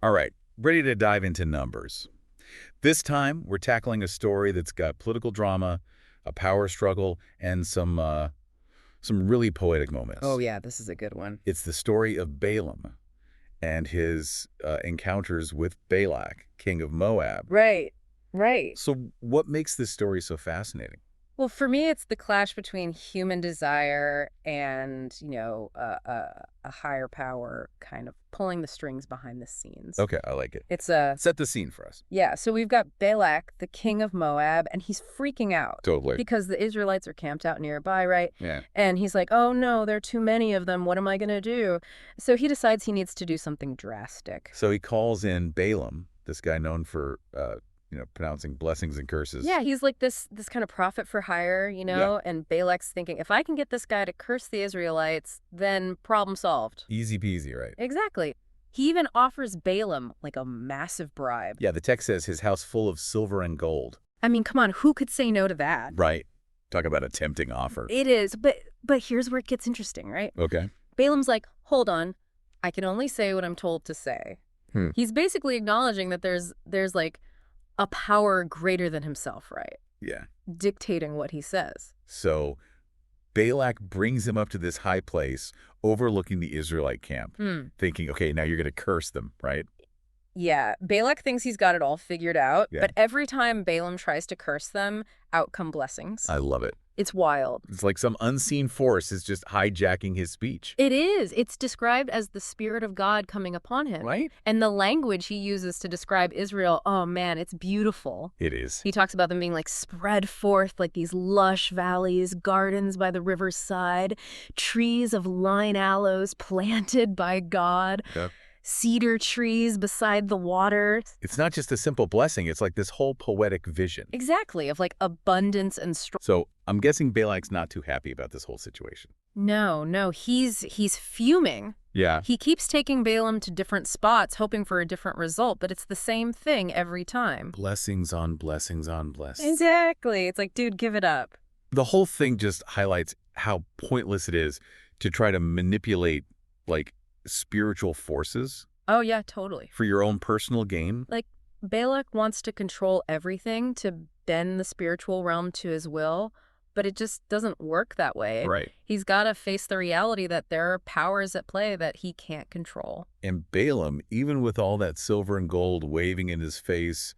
All right, ready to dive into numbers. This time, we're tackling a story that's got political drama, a power struggle, and some really poetic Oh moments. yeah, this is a good one. It's the story of Balaam and his encounters with Balak, king of Moab. Right, right. So what makes this story so fascinating? Well, for me, it's the clash between human desire and, a higher power kind of pulling the strings behind the scenes. Okay, I like it. It's a, Set the scene for us. yeah, so we've got Balak, the king of Moab, and he's freaking out Totally. because the Israelites are camped out nearby, right? Yeah. And he's like, oh no, there are too many of them. What am I going to do? So he decides he needs to do something drastic. So he calls in Balaam, this guy known for, pronouncing blessings and curses. Yeah, he's like this kind of prophet for hire, Yeah. and Balak's thinking, if I can get this guy to curse the Israelites, then problem solved. Easy peasy, right? Exactly. He even offers Balaam like a massive bribe. Yeah, the text says his house full of silver and gold. I mean, come on, who could say no to that? Right. Talk about a tempting offer. It is, but here's where it gets interesting, right? Okay. Balaam's like, hold on, I can only say what I'm told to say. He's basically acknowledging that there's like a power greater than himself, right? Yeah. Dictating what he says. So Balak brings him up to this high place overlooking the Israelite camp, thinking, okay, now you're going to curse them, right? Yeah, Balak thinks he's got it all figured out, Yeah. but every time Balaam tries to curse them, out come blessings. I love it. It's wild. It's like some unseen force is just hijacking his speech. It is. It's described as the Spirit of God coming upon him. Right? And the language he uses to describe Israel, oh man, it's beautiful. It is. He talks about them being like spread forth like these lush valleys, gardens by the river's side, trees of line aloes planted by God. Yep. Cedar trees beside the water. It's not just a simple blessing. It's like this whole poetic vision. Exactly, of like abundance and strength. So I'm guessing Balak's not too happy about this whole situation. No, he's fuming. Yeah. He keeps taking Balaam to different spots, hoping for a different result, but it's the same thing every time. Blessings on blessings on blessings. Exactly. It's like, dude, give it up. The whole thing just highlights how pointless it is to try to manipulate, like, spiritual forces Oh, yeah, totally. for your own personal gain. Like, Balak wants to control everything to bend the spiritual realm to his will, but it just doesn't work that way. Right. He's got to face the reality that there are powers at play that he can't control. And Balaam, even with all that silver and gold waving in his face,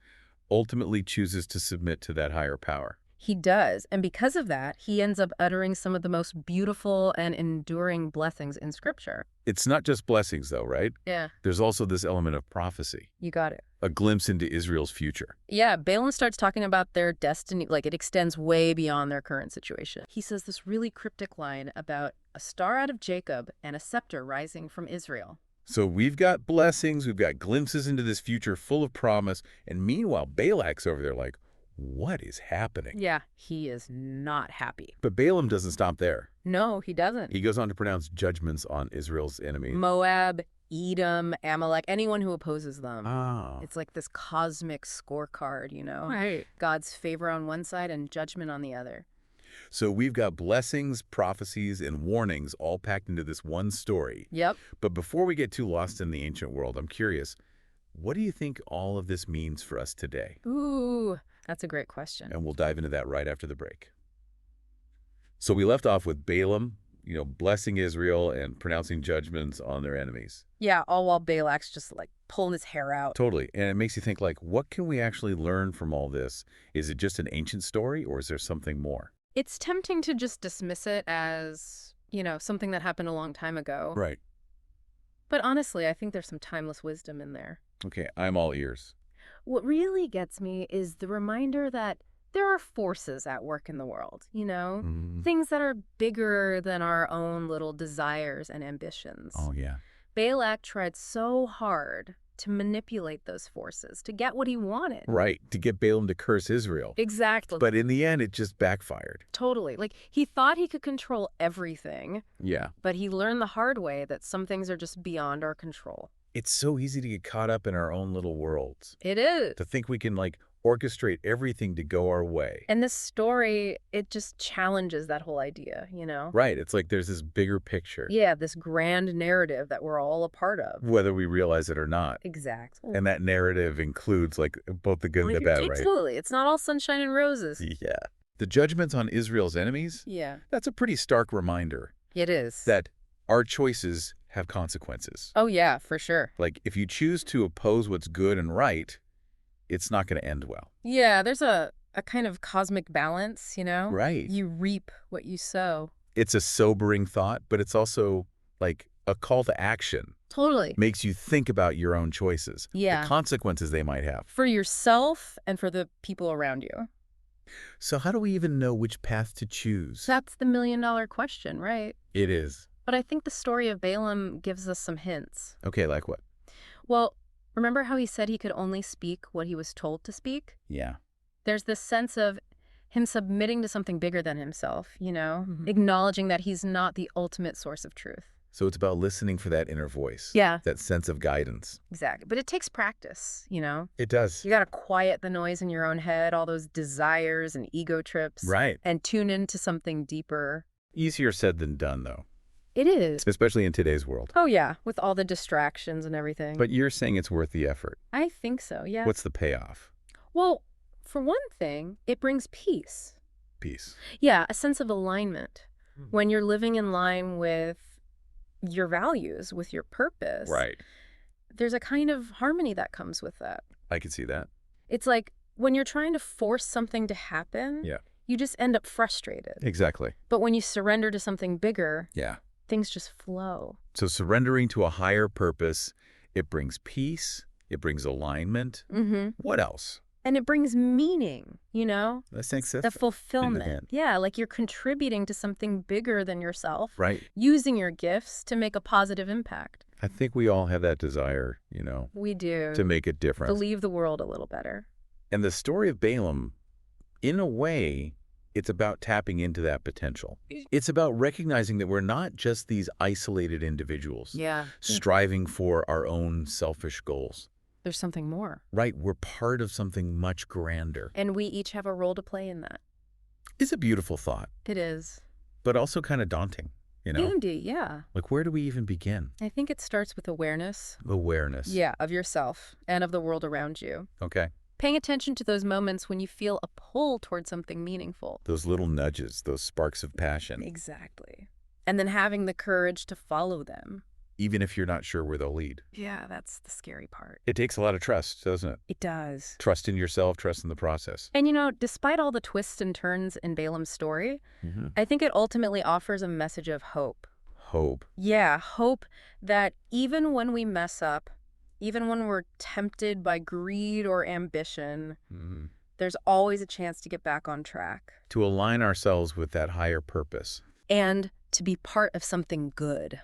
ultimately chooses to submit to that higher power. He does, and because of that, he ends up uttering some of the most beautiful and enduring blessings in Scripture. It's not just blessings, though, right? Yeah. There's also this element of prophecy, You got it. a glimpse into Israel's future. Yeah, Balaam starts talking about their destiny, like it extends way beyond their current situation. He says this really cryptic line about a star out of Jacob and a scepter rising from Israel. So we've got blessings, we've got glimpses into this future full of promise, and meanwhile, Balak's over there like, what is happening? Yeah, he is not happy. But Balaam doesn't stop there. No, he doesn't. He goes on to pronounce judgments on Israel's enemies. Moab, Edom, Amalek, anyone who opposes them. Oh. It's like this cosmic scorecard, you know? Right. God's favor on one side and judgment on the other. So we've got blessings, prophecies, and warnings all packed into this one story. Yep. But before we get too lost in the ancient world, I'm curious, what do you think all of this means for us today? Ooh, that's a great question. And we'll dive into that right after the break. So we left off with Balaam, blessing Israel and pronouncing judgments on their enemies. Yeah, all while Balak's just like pulling his hair out. Totally. And it makes you think, like, what can we actually learn from all this? Is it just an ancient story, or is there something more? It's tempting to just dismiss it as, something that happened a long time ago. Right. But honestly, I think there's some timeless wisdom in there. Okay, I'm all ears. What really gets me is the reminder that there are forces at work in the world, things that are bigger than our own little desires and ambitions. Oh, yeah. Balak tried so hard to manipulate those forces to get what he wanted. Right, to get Balaam to curse Israel. Exactly. But in the end, it just backfired. Totally. Like, he thought he could control everything, Yeah. but he learned the hard way that some things are just beyond our control. It's so easy to get caught up in our own little worlds. It is. To think we can, like, orchestrate everything to go our way. And this story, it just challenges that whole idea, you know? Right. It's like there's this bigger picture, Yeah, this grand narrative that we're all a part of. whether we realize it or not. Exactly. And that narrative includes like both the good and the bad, right? Absolutely. It's not all sunshine and roses. Yeah. The judgments on Israel's enemies, Yeah. that's a pretty stark reminder It is. that our choices have consequences. Oh, yeah, for sure. Like, if you choose to oppose what's good and right, it's not going to end well. Yeah, there's a kind of cosmic balance, you know? Right. You reap what you sow. It's a sobering thought, but it's also like a call to action. Totally. Makes you think about your own choices, Yeah. the consequences they might have. For yourself and for the people around you. So how do we even know which path to choose? That's the million-dollar question, right? It is. But I think the story of Balaam gives us some hints. Okay, like what? Well, remember how he said he could only speak what he was told to speak? Yeah. There's this sense of him submitting to something bigger than himself, you know? Acknowledging that he's not the ultimate source of truth. So it's about listening for that inner voice. Yeah. That sense of guidance. Exactly. But it takes practice, you know? It does. You got to quiet the noise in your own head, all those desires and ego trips. Right. And tune into something deeper. Easier said than done, though. It is. Especially in today's world. Oh, yeah, with all the distractions and everything. But you're saying it's worth the effort. I think so, yeah. What's the payoff? Well, for one thing, it brings peace. Peace. Yeah, a sense of alignment. When you're living in line with your values, with your purpose. Right. There's a kind of harmony that comes with that. I can see that. It's like when you're trying to force something to happen, Yeah. you just end up frustrated. Exactly. But when you surrender to something bigger, Yeah. things just flow. So surrendering to a higher purpose, it brings peace, it brings alignment. What else? And it brings meaning, you know? Let's think The fulfillment. Yeah, like you're contributing to something bigger than yourself. Right. Using your gifts to make a positive impact. I think we all have that desire, you know, We do. to make a To difference. leave the world a little better. And the story of Balaam, in a way, it's about tapping into that potential. It's about recognizing that we're not just these isolated individuals Yeah. striving for our own selfish goals. There's something more. Right, we're part of something much grander. And we each have a role to play in that. It's a beautiful thought, It is. but also kind of daunting, you know? Indeed, yeah. Like, where do we even begin? I think it starts with awareness. Awareness. Yeah, of yourself and of the world around you. Okay. Paying attention to those moments when you feel a pull towards something meaningful. Those little nudges, those sparks of passion, Exactly. And then having the courage to follow them. even if you're not sure where they'll lead. Yeah, that's the scary part. It takes a lot of trust, doesn't it? It does. Trust in yourself, trust in the process. And you know, despite all the twists and turns in Balaam's story, I think it ultimately offers a message of hope. Hope. Yeah, hope that even when we mess up, even when we're tempted by greed or ambition, there's always a chance to get back on track. To align ourselves with that higher purpose. And to be part of something good.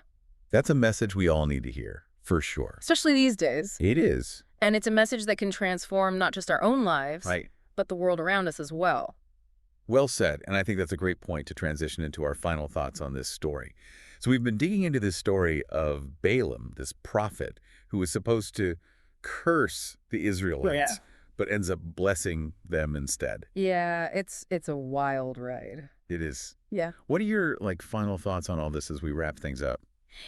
That's a message we all need to hear, for sure. Especially these days. It is. And it's a message that can transform not just our own lives, Right. but the world around us as well. Well said, and I think that's a great point to transition into our final thoughts on this story. So we've been digging into this story of Balaam, this prophet, who was supposed to curse the Israelites, but ends up blessing them instead. Yeah, it's a wild ride. It is. Yeah. What are your final thoughts on all this as we wrap things up?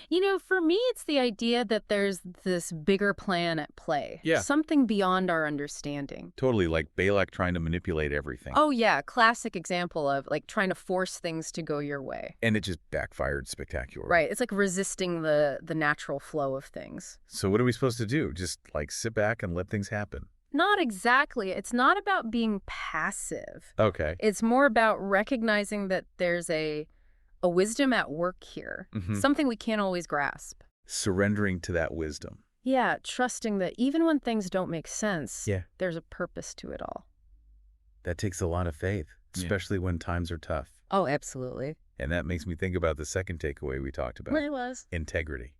You know, for me, it's the idea that there's this bigger plan at play. Yeah. Something beyond our understanding. Totally, like Balak trying to manipulate everything. Oh, yeah. Classic example of like trying to force things to go your way. And it just backfired spectacularly. Right. It's like resisting the natural flow of things. So what are we supposed to do? Just sit back and let things happen? Not exactly. It's not about being passive. Okay. It's more about recognizing that there's a wisdom at work here. Something we can't always grasp. Surrendering to that wisdom. Yeah, trusting that even when things don't make sense, Yeah. there's a purpose to it all. That takes a lot of faith, especially when times are tough. Oh, absolutely. And that makes me think about the second takeaway we talked about. It was. Integrity.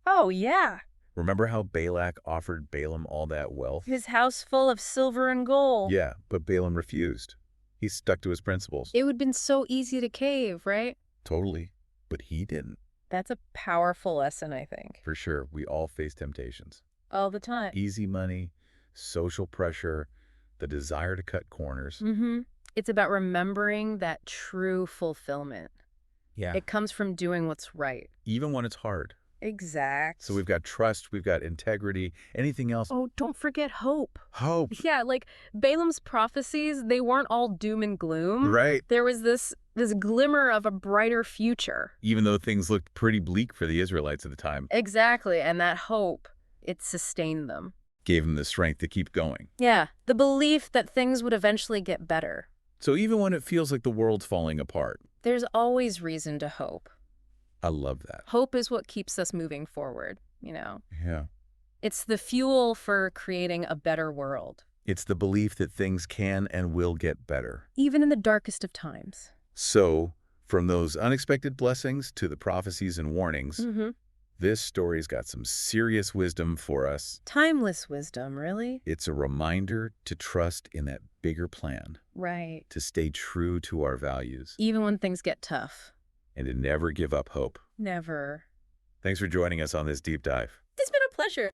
Oh, yeah. Remember how Balak offered Balaam all that wealth? His house full of silver and gold. Yeah, but Balaam refused. He stuck to his principles. It would have been so easy to cave, right? Totally. But he didn't. That's a powerful lesson, I think. For sure, we all face temptations. All the time. Easy money, social pressure, the desire to cut corners. It's about remembering that true fulfillment. Yeah. It comes from doing what's right. Even when it's hard. Exact. So we've got trust, we've got integrity. Anything else? Oh, don't forget hope. Hope. Yeah, like Balaam's prophecies, they weren't all doom and gloom. Right. There was this glimmer of a brighter future. Even though things looked pretty bleak for the Israelites at the time. Exactly, and that hope, it sustained them. Gave them the strength to keep going. Yeah, the belief that things would eventually get better. So even when it feels like the world's falling apart. There's always reason to hope. I love that. Hope is what keeps us moving forward, you know. Yeah. It's the fuel for creating a better world. It's the belief that things can and will get better. Even in the darkest of times. So, from those unexpected blessings to the prophecies and warnings, this story's got some serious wisdom for us. Timeless wisdom, really? It's a reminder to trust in that bigger plan. Right. To stay true to our values. Even when things get tough. And to never give up hope. Never. Thanks for joining us on this deep dive. It's been a pleasure.